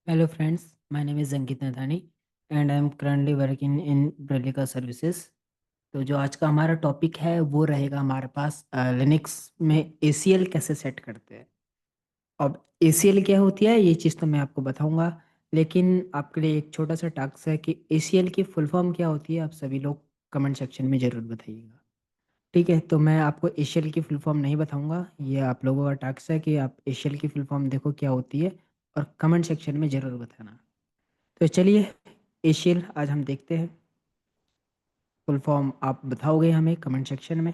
Hello friends, my name is Ankit Nathani and I am currently working in Brelica Services। तो जो आज का हमारा टॉपिक है वो रहेगा हमारे पास लिनक्स में ACL कैसे सेट करते हैं। अब ACL क्या होती है ये चीज़ तो मैं आपको बताऊंगा, लेकिन आपके लिए एक छोटा सा टास्क है कि ACL की फुल फॉर्म क्या होती है आप सभी लोग कमेंट सेक्शन में ज़रूर बताइएगा। ठीक है, तो मैं आपको ACL की फुल फॉर्म नहीं बताऊंगा, ये आप लोगों का टास्क है कि आप ACL की फुल फॉर्म देखो क्या होती है और कमेंट सेक्शन में ज़रूर बताना। तो चलिए एशियल आज हम देखते हैं। फुल फॉर्म आप बताओगे हमें कमेंट सेक्शन में।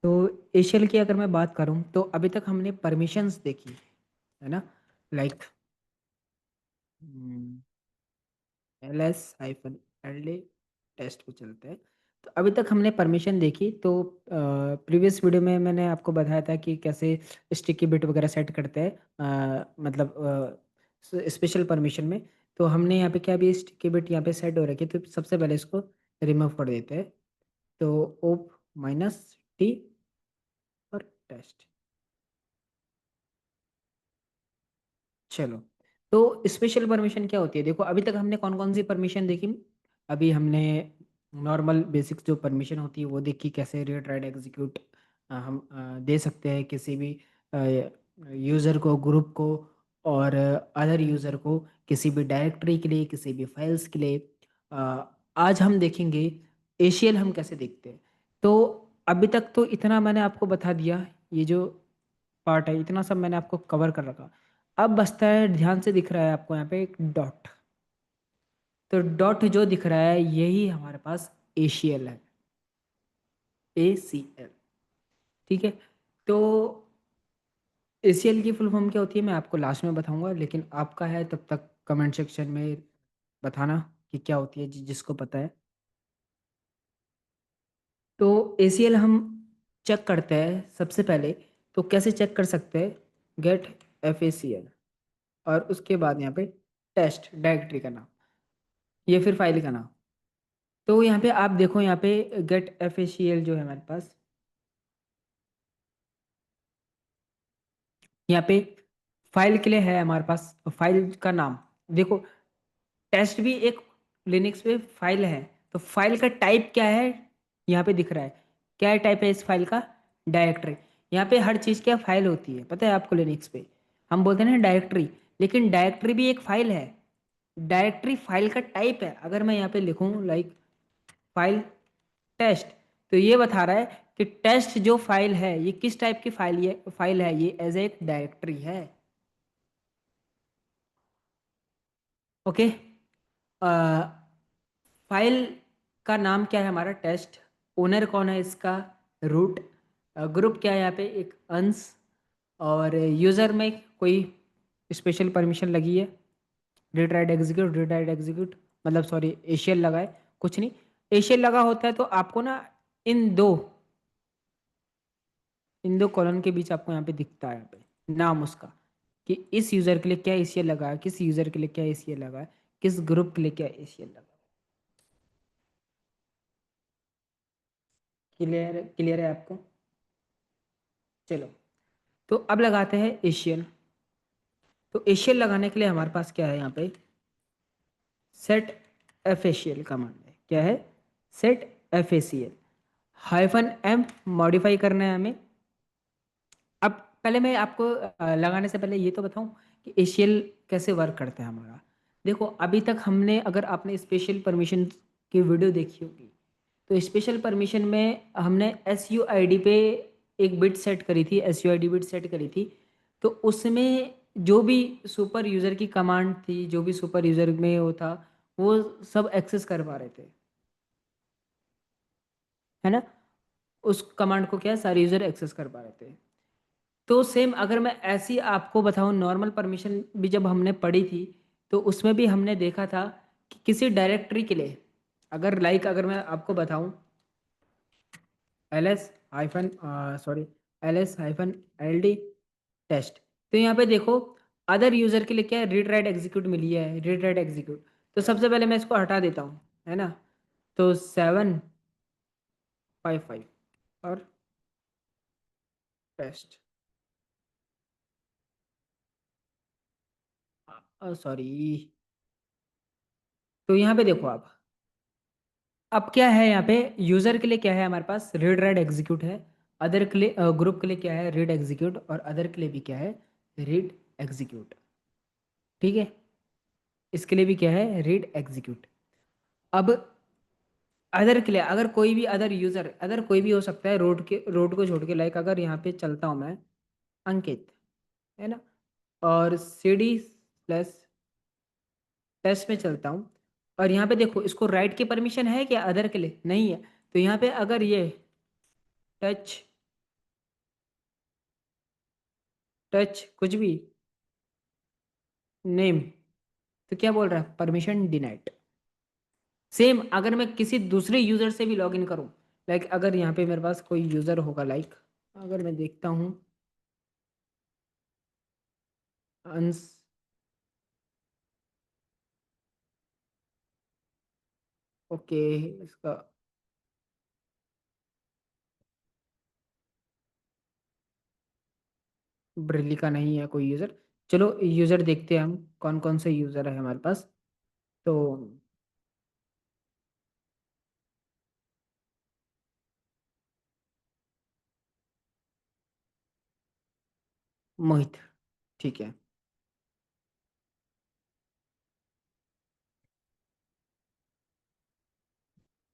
तो एशियल की अगर मैं बात करूं तो अभी तक हमने परमिशंस देखी है ना, लाइक LS-LD टेस्ट पे चलते हैं। तो अभी तक हमने परमिशन देखी, तो प्रीवियस वीडियो में मैंने आपको बताया था कि कैसे स्टिकी बिट वगैरह सेट करते हैं, मतलब स्पेशल परमिशन में। तो हमने यहाँ पे क्या भी स्टिकी बिट यहाँ पे सेट हो रखी है, तो सबसे पहले इसको रिमूव कर देते हैं। तो ओप -T और टेस्ट। चलो, तो स्पेशल परमिशन क्या होती है देखो, अभी तक हमने कौन कौन सी परमिशन देखी। अभी हमने नॉर्मल बेसिक्स जो परमिशन होती है वो देखी, कैसे रीड राइट एग्जीक्यूट हम दे सकते हैं किसी भी यूज़र को, ग्रुप को और अदर यूज़र को, किसी भी डायरेक्टरी के लिए, किसी भी फाइल्स के लिए। अ, आज हम देखेंगे एशियल हम कैसे देखते हैं। तो अभी तक तो इतना मैंने आपको बता दिया, ये जो पार्ट है इतना सब मैंने आपको कवर कर रखा। अब बचता है, ध्यान से दिख रहा है आपको यहाँ पे एक डॉट। तो डॉट जो दिख रहा है यही हमारे पास ACL है, ACL। ठीक है, तो ACL की फुल फॉर्म क्या होती है मैं आपको लास्ट में बताऊंगा, लेकिन आपका है तब तक कमेंट सेक्शन में बताना कि क्या होती है, जिसको पता है। तो ACL हम चेक करते हैं सबसे पहले। तो कैसे चेक कर सकते हैं, गेट FACL और उसके बाद यहाँ पे टेस्ट डायरेक्टरी का नाम, ये फिर फाइल का नाम। तो यहाँ पे आप देखो, यहाँ पे गेट FACL जो है हमारे पास, यहाँ पे फाइल के लिए है हमारे पास फाइल का नाम। देखो, टेस्ट भी एक लिनक्स पे फाइल है, तो फाइल का टाइप क्या है यहाँ पे दिख रहा है। क्या टाइप है इस फाइल का, डायरेक्टरी। यहाँ पे हर चीज़ क्या फाइल होती है पता है आपको, लिनक्स पे हम बोलते हैं ना डायरेक्टरी, लेकिन डायरेक्टरी भी एक फाइल है। डायरेक्टरी फाइल का टाइप है। अगर मैं यहाँ पे लिखूँ लाइक फाइल टेस्ट, तो ये बता रहा है कि टेस्ट जो फाइल है ये किस टाइप की फाइल है, ये एज एक डायरेक्टरी है। ओके, फाइल का नाम क्या है हमारा, टेस्ट। ओनर कौन है इसका, रूट। ग्रुप क्या है यहाँ पे, एक अंश। और यूज़र में कोई स्पेशल परमिशन लगी है, read write execute, read write execute, मतलब सॉरी एशियल लगा है, कुछ नहीं। एशियल लगा होता है तो आपको ना इन दो इन दो कॉलन के बीच आपको यहाँ पे दिखता है, यहाँ पे नाम उसका, कि इस यूज़र के लिए क्या एशियल लगा है, किस यूज़र के लिए क्या एशियल लगा है, किस ग्रुप के लिए क्या एशियल लगा है। क्लियर क्लियर है आपको। चलो, तो अब लगाते हैं एशियल। तो एशियल लगाने के लिए हमारे पास क्या है यहाँ पे, सेट FACL कमांड है। क्या है, सेट FACL -M मॉडिफाई करना है हमें। अब पहले मैं आपको लगाने से पहले ये तो बताऊं कि एशियल कैसे वर्क करता है हमारा। देखो, अभी तक हमने, अगर आपने स्पेशल परमिशन की वीडियो देखी होगी, तो स्पेशल परमिशन में हमने SUID पे एक बिट सेट करी थी, SUID बिट सेट करी थी। तो उसमें जो भी सुपर यूज़र की कमांड थी, जो भी सुपर यूज़र में वो था, वो सब एक्सेस कर पा रहे थे, है ना। उस कमांड को क्या सारे यूज़र एक्सेस कर पा रहे थे। तो सेम अगर मैं ऐसी आपको बताऊं, नॉर्मल परमिशन भी जब हमने पढ़ी थी तो उसमें भी हमने देखा था कि किसी डायरेक्टरी के लिए, अगर मैं आपको बताऊं LS-LD टेस्ट, तो यहाँ पे देखो अदर यूज़र के लिए क्या है, रीड राइट एग्जीक्यूट मिली है, रीड राइट एग्जीक्यूट। तो सबसे पहले मैं इसको हटा देता हूँ, है ना। तो 755 और टेस्ट। सॉरी। तो यहाँ पे देखो आप, अब क्या है यहाँ पे, यूजर के लिए क्या है हमारे पास, रीड राइट एग्जीक्यूट है। अदर के लिए, ग्रुप के लिए क्या है, रीड एग्जीक्यूट, और अदर के लिए भी क्या है, रीड एग्जीक्यूट। ठीक है, इसके लिए भी क्या है, रीड एग्जीक्यूट। अब अदर के लिए, अगर कोई भी अदर यूजर, अदर कोई भी हो सकता है, रोड को छोड़ के, लाइक अगर यहाँ पे चलता हूँ मैं, अंकित, है ना, और CD प्लस टेस्ट में चलता हूँ, और यहाँ पे देखो, इसको राइट की परमिशन है क्या, अदर के लिए नहीं है। तो यहाँ पे अगर ये टच, टच कुछ भी, नेम, तो क्या बोल रहा है, परमिशन डिनाइड। सेम अगर मैं किसी दूसरे यूजर से भी लॉग इन करूँ, लाइक अगर यहाँ पे मेरे पास कोई यूजर होगा, लाइक अगर मैं देखता हूँ अंश, ओके, इसका ब्रिली का नहीं है कोई यूजर। चलो यूजर देखते हैं हम, कौन कौन से यूजर है हमारे पास। तो मोहित, ठीक है,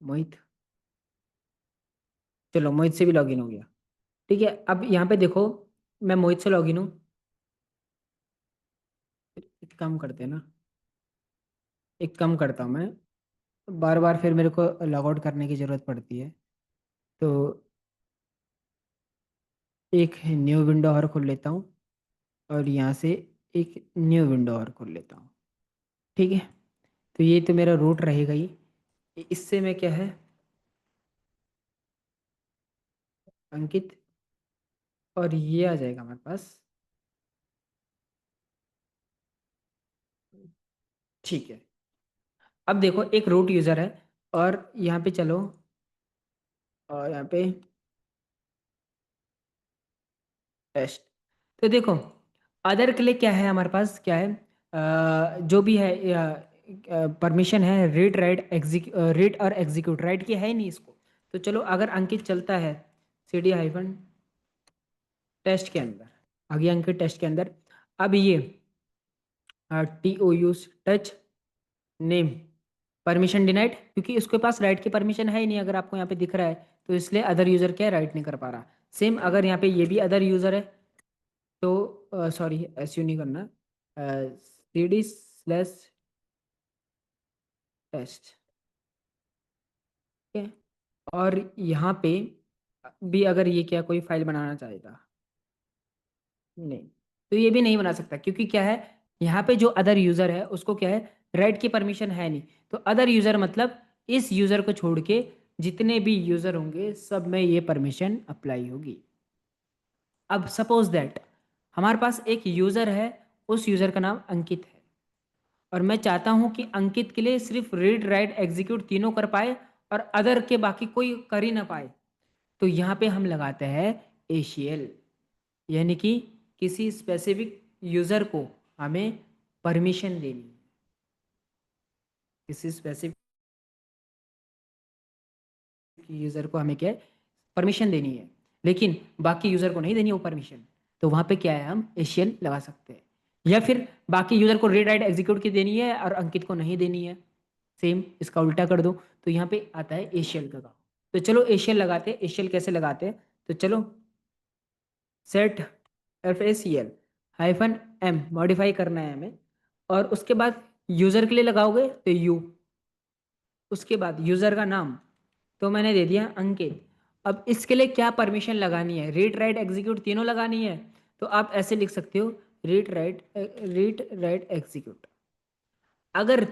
मोहित, चलो मोहित से भी लॉगिन हो गया। ठीक है, अब यहाँ पे देखो, मैं मोहित से लॉगिन हूँ। एक काम करते हैं ना, एक काम करता हूँ मैं, बार बार फिर मेरे को लॉग आउट करने की ज़रूरत पड़ती है। तो एक न्यू विंडो और खोल लेता हूँ, और यहाँ से एक न्यू विंडो और खोल लेता हूँ। ठीक है, तो ये तो मेरा रूट रहेगा ही। इससे मैं क्या है, अंकित, और ये आ जाएगा हमारे पास। ठीक है, अब देखो एक रूट यूज़र है, और यहाँ पे चलो, और यहाँ पे टेस्ट। तो देखो, अदर के लिए क्या है हमारे पास, क्या है, जो भी है, परमिशन है, रीड और एग्जीक्यूट, राइट की है ही नहीं इसको। तो चलो अगर अंकित चलता है CD- टेस्ट के अंदर, आगे अंकित टेस्ट के अंदर, अब ये TOUS touch name, permission denied, क्योंकि उसके पास राइट की परमिशन है ही नहीं, अगर आपको यहाँ पे दिख रहा है, तो इसलिए अदर यूजर क्या है, राइट नहीं कर पा रहा। सेम अगर यहाँ पे ये भी अदर यूजर है, तो सॉरी, SU नहीं करना, CD/टेस्ट, ठीक है। और यहाँ पे भी अगर ये क्या कोई फाइल बनाना चाहेगा, नहीं, तो ये भी नहीं बना सकता, क्योंकि क्या है, यहाँ पे जो अदर यूजर है उसको क्या है, राइट की परमिशन है नहीं। तो अदर यूजर मतलब इस यूजर को छोड़ के जितने भी यूजर होंगे, सब में ये परमिशन अप्लाई होगी। अब सपोज दैट हमारे पास एक यूजर है, उस यूजर का नाम अंकित है, और मैं चाहता हूं कि अंकित के लिए सिर्फ रीड राइट एग्जीक्यूट तीनों कर पाए, और अदर के बाकी कोई कर ही ना पाए। तो यहाँ पे हम लगाते हैं ACL, यानी कि किसी स्पेसिफिक यूजर को हमें परमिशन देनी है, किसी स्पेसिफिक यूजर को हमें क्या है, परमिशन देनी है, लेकिन बाकी यूजर को नहीं देनी वो परमिशन। तो वहां पे क्या है, हम ACL लगा सकते हैं। या फिर बाकी यूजर को रीड राइट एग्जीक्यूट की देनी है और अंकित को नहीं देनी है, सेम इसका उल्टा कर दो, तो यहाँ पे आता है ACL का काम। तो चलो ACL लगाते हैं। ACL कैसे लगाते हैं, तो चलो सेट FACL-M मॉडिफाई करना है हमें, और उसके बाद यूजर के लिए लगाओगे तो यू, उसके बाद यूजर का नाम, तो मैंने दे दिया अंकित। अब इसके लिए क्या परमिशन लगानी है, रीड राइट एग्जीक्यूट तीनों लगानी है। तो आप ऐसे लिख सकते हो, रीड राइट एग्जीक्यूट। अगर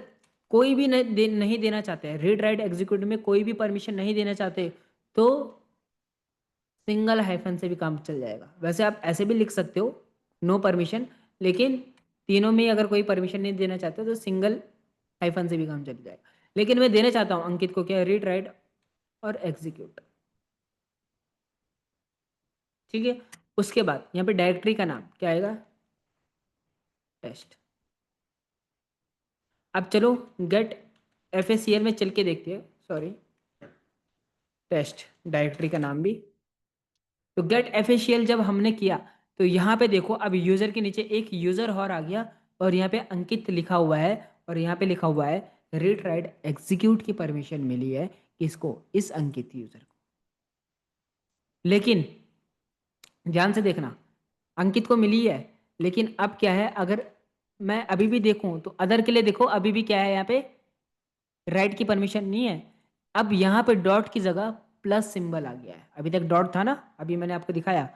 कोई भी नहीं देना चाहते हैं, रीड राइट एग्जीक्यूट में कोई भी परमिशन नहीं देना चाहते, तो सिंगल हाइफन से भी काम चल जाएगा। वैसे आप ऐसे भी लिख सकते हो, नो परमिशन, लेकिन तीनों में अगर कोई परमिशन नहीं देना चाहते तो सिंगल हाइफन से भी काम चल जाएगा। लेकिन मैं देना चाहता हूँ अंकित को क्या, रीड राइट और एग्जीक्यूट। ठीक है, उसके बाद यहाँ पे डायरेक्टरी का नाम क्या आएगा, टेस्ट। अब चलो गेट FACL में चल के देखते हैं, सॉरी टेस्ट डायरेक्टरी का नाम भी। तो गेट FACL जब हमने किया तो यहाँ पे देखो अब यूजर के नीचे एक यूजर और आ गया, और यहाँ पे अंकित लिखा हुआ है, और यहाँ पे लिखा हुआ है रीड राइट एग्जीक्यूट की परमिशन मिली है किसको, इस अंकित यूजर को। लेकिन ध्यान से देखना, अंकित को मिली है, लेकिन अब क्या है, अगर मैं अभी भी देखूं तो अदर के लिए देखो अभी भी क्या है, यहाँ पे राइट की परमिशन नहीं है। अब यहाँ पे डॉट की जगह प्लस सिंबल आ गया है, अभी तक डॉट था ना, अभी मैंने आपको दिखाया।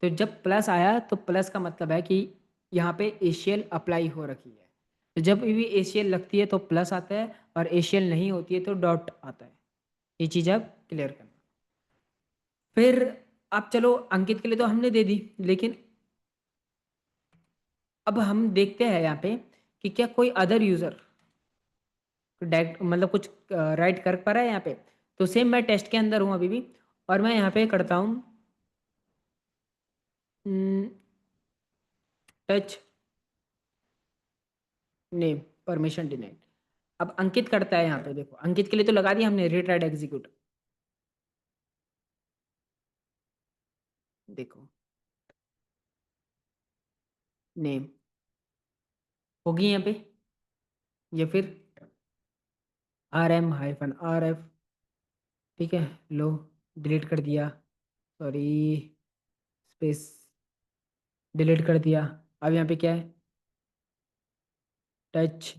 तो जब प्लस आया तो प्लस का मतलब है कि यहाँ पे ACL अप्लाई हो रखी है। तो जब भी ACL लगती है तो प्लस आता है, और ACL नहीं होती है तो डॉट आता है। ये चीज़ आप क्लियर करना। फिर अब चलो अंकित के लिए तो हमने दे दी, लेकिन अब हम देखते हैं यहाँ पे कि क्या कोई अदर यूजर डायरेक्ट मतलब कुछ राइट कर पा रहा है यहाँ पे। तो सेम मैं टेस्ट के अंदर हूँ अभी भी, और मैं यहाँ पे करता हूँ टच नेम परमिशन डिनाइड। अब अंकित करता है यहाँ पे, देखो अंकित के लिए तो लगा दिया हमने रीड राइट एग्जीक्यूट। देखो नेम होगी यहाँ पे, या फिर RM-RF, ठीक है, लो डिलीट कर दिया, सॉरी स्पेस डिलीट कर दिया। अब यहाँ पे क्या है, टच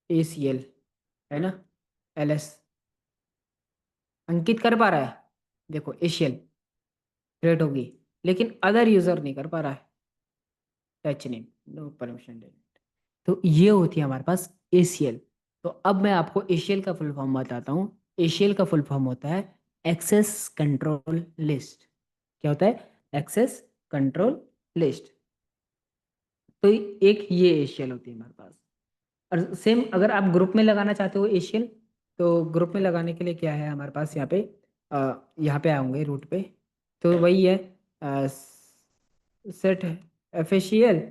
ACL है ना, LS अंकित कर पा रहा है, देखो ACL क्रिएट होगी, लेकिन अदर यूजर नहीं कर पा रहा है, touch name no permission delete. तो ये होती है हमारे पास ACL। तो अब मैं आपको ACL का फुल फॉर्म बताता हूँ। ACL का फुल फॉर्म होता है एक्सेस कंट्रोल लिस्ट। क्या होता है, एक्सेस कंट्रोल लिस्ट। तो एक ये ACL होती है हमारे पास। और सेम अगर आप ग्रुप में लगाना चाहते हो ACL, तो ग्रुप में लगाने के लिए क्या है हमारे पास यहाँ पे, यहाँ पे आऊँगे रूट पे, तो वही है सेट FACL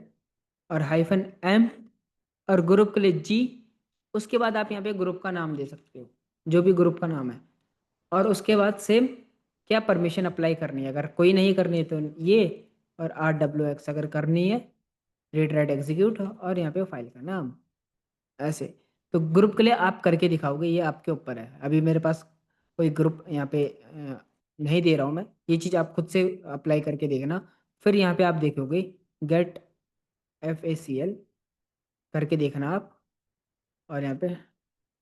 और -M, और ग्रुप के लिए G। उसके बाद आप यहाँ पे ग्रुप का नाम दे सकते हो, जो भी ग्रुप का नाम है। और उसके बाद सेम क्या परमिशन अप्लाई करनी है, अगर कोई नहीं करनी है तो ये, और RWX अगर करनी है रीड राइट एग्जीक्यूट, और यहाँ पे फाइल का नाम ऐसे। तो ग्रुप के लिए आप करके दिखाओगे, ये आपके ऊपर है। अभी मेरे पास कोई ग्रुप यहाँ पे नहीं दे रहा हूँ मैं, ये चीज़ आप खुद से अप्लाई करके देखना। फिर यहाँ पे आप देखोगे गेट FACL करके देखना आप, और यहाँ पे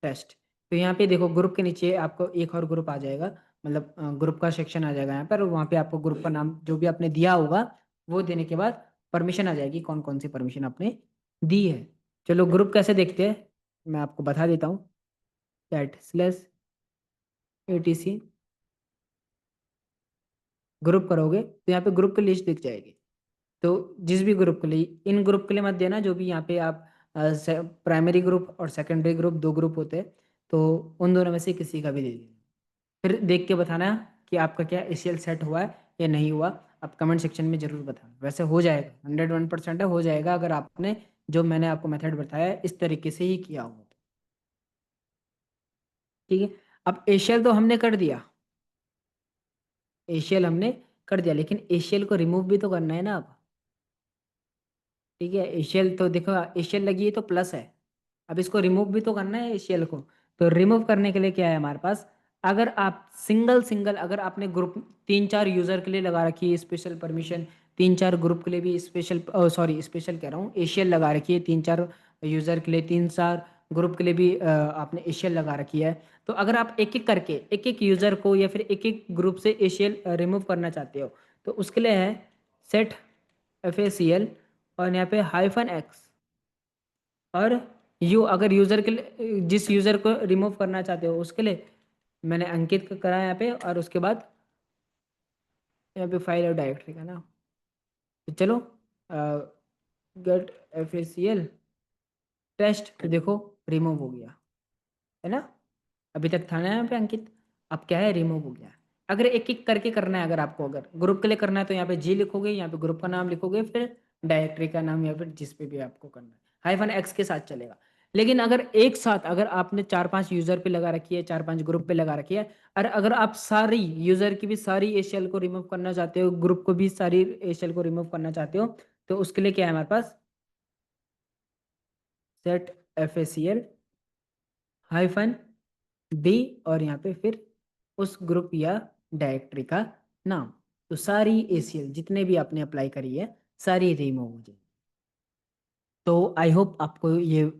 टेस्ट। तो यहाँ पे देखो ग्रुप के नीचे आपको एक और ग्रुप आ जाएगा, मतलब ग्रुप का सेक्शन आ जाएगा यहाँ पर, वहाँ पे आपको ग्रुप का नाम जो भी आपने दिया होगा वो देने के बाद परमिशन आ जाएगी, कौन कौन सी परमिशन आपने दी है। चलो ग्रुप कैसे देखते हैं, मैं आपको बता देता हूँ। @etc ग्रुप करोगे तो यहाँ पे ग्रुप की लिस्ट दिख जाएगी। तो जिस भी ग्रुप के लिए, इन ग्रुप के लिए मत देना, जो भी यहाँ पे आप प्राइमरी ग्रुप और सेकेंडरी ग्रुप दो ग्रुप होते हैं, तो उन दोनों में से किसी का भी दे देना। फिर देख के बताना कि आपका क्या ACL सेट हुआ है या नहीं हुआ, आप कमेंट सेक्शन में जरूर बताना। वैसे हो जाएगा, 101% है, हो जाएगा अगर आपने जो मैंने आपको मेथड बताया है इस तरीके से ही किया होगा। ठीक है, अब ACL तो हमने कर दिया, ACL हमने कर दिया, लेकिन ACL को रिमूव भी तो करना है ना अब। ठीक है, ACL तो देखो ACL लगी है तो प्लस है, अब इसको रिमूव भी तो करना है ACL को। तो रिमूव करने के लिए क्या है हमारे पास, अगर आप सिंगल सिंगल, अगर आपने ग्रुप 3-4 यूजर के लिए लगा रखी है स्पेशल परमिशन, 3-4 ग्रुप के लिए भी स्पेशल, सॉरी स्पेशल कह रहा हूँ, ACL लगा रखी है 3-4 यूजर के लिए, 3-4 ग्रुप के लिए भी आपने ACL लगा रखी है। तो अगर आप एक एक करके एक एक यूजर को या फिर एक एक ग्रुप से ACL रिमूव करना चाहते हो, तो उसके लिए है सेट FACL, और यहाँ पे -X, और अगर यूजर के लिए जिस यूजर को रिमूव करना चाहते हो उसके लिए मैंने अंकित का करा यहाँ पे, और उसके बाद यहाँ पे फाइल और डायरेक्टरी का नाम। तो चलो गेट FACL टेस्ट, तो देखो रिमूव हो गया है ना, अभी तक था ना यहाँ पे अंकित, अब क्या है रिमूव हो गया। अगर एक एक करके करना है, अगर आपको अगर ग्रुप के लिए करना है तो यहाँ पे G लिखोगे, यहाँ पे ग्रुप का नाम लिखोगे, फिर डायरेक्टरी का नाम, या फिर जिस पे भी आपको करना है -X के साथ चलेगा। लेकिन अगर एक साथ अगर आपने 4-5 यूज़र पे लगा रखी है, 4-5 ग्रुप पे लगा रखी है और अगर आप सारी यूज़र की भी सारी एसीएल को रिमूव करना चाहते हो, ग्रुप को भी सारी एसीएल को रिमूव करना चाहते हो, तो उसके लिए क्या है हमारे पास? सेट FACL हाइफ़न B और यहाँ पे फिर उस ग्रुप या डायरेक्टरी का नाम। तो सारी एसीएल जितने भी आपने अप्लाई करी है, सारी रिमूव हो जाएगी। तो आई होप आपको ये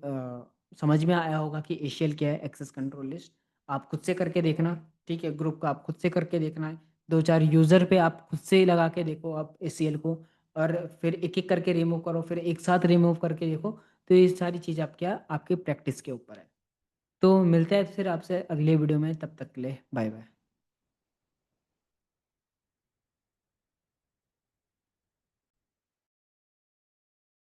समझ में आया होगा कि एशियल क्या है, एक्सेस कंट्रोल लिस्ट। आप खुद से करके देखना, ठीक है, ग्रुप का आप खुद से करके देखना है, 2-4 यूज़र पे आप खुद से लगा के देखो आप एसीएल को, और फिर एक एक करके रिमूव करो, फिर एक साथ रिमूव करके देखो। तो ये सारी चीज़ आप क्या आपकी प्रैक्टिस के ऊपर है। तो मिलते हैं फिर आपसे अगले वीडियो में, तब तक के लिए बाय बाय।